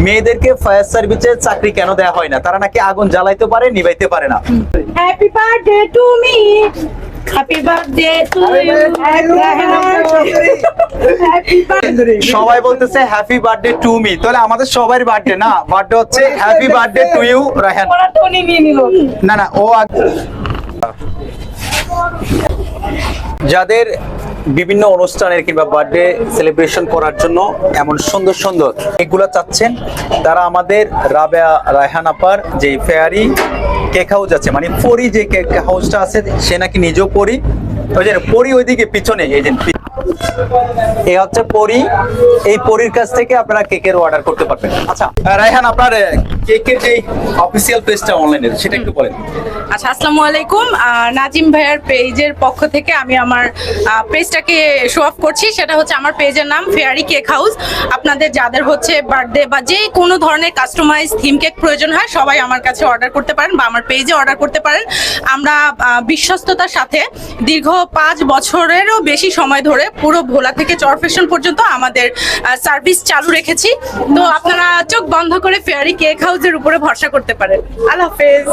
মেয়েদেরকে ফায়ার সার্ভিসে চাকরি কেন দেওয়া হয় না? তারা নাকি আগুন জ্বালাইতে পারে, নিভাইতে পারে না। Happy birthday to me, happy birthday to you, সবাই বলতেছে হ্যাপি বার্থডে টু মি, তাহলে আমাদের সবার বার্থডে না, বার্থডে হচ্ছে happy birthday to you Raihan. ওরা টনি নিয়ে নিল। না না, ও যাদের বিভিন্ন অনুষ্ঠানের কিংবা বার্থডে সেলিব্রেশন করার জন্য এমন সুন্দর সুন্দর এগুলো চাচ্ছেন, তারা আমাদের রাবেয়া রায়হান আপার যে ফেয়ারি কেক হাউস আছে, মানে পরি যে কেক হাউসটা আছে, সে নাকি নিজেও পরি। ওই যে পরি ওইদিকে পিছনে, এই যে এই হচ্ছে পরি, এই পরির কাছ থেকে আপনারা কেকের অর্ডার করতে পারবেন। আচ্ছা রায়হান, আপনার কেকের যে অফিসিয়াল পেজটা অনলাইনে, সেটা একটু বলেন। আচ্ছা, আসসালামু আলাইকুম। নাজিম ভাইয়ার পেজের পক্ষ থেকে আমি আমার পেজটাকে শো অফ করছি। সেটা হচ্ছে আমার পেজের নাম ফেয়ারি কেক হাউস। আপনাদের যাদের হচ্ছে বার্থডে বা যে কোনো ধরনের কাস্টমাইজ থিম কেক প্রয়োজন হয়, সবাই আমার কাছে অর্ডার করতে পারেন বা আমার পেজে অর্ডার করতে পারেন। আমরা বিশ্বস্ততার সাথে দীর্ঘ 5 বছরেরও বেশি সময় ধরে পুরো ভোলা থেকে চরফ্যাশন পর্যন্ত আমাদের সার্ভিস চালু রেখেছি। তো আপনারা চোখ বন্ধ করে ফেয়ারি কেক হাউসের উপরে ভরসা করতে পারেন। আল্লাহ হাফেজ।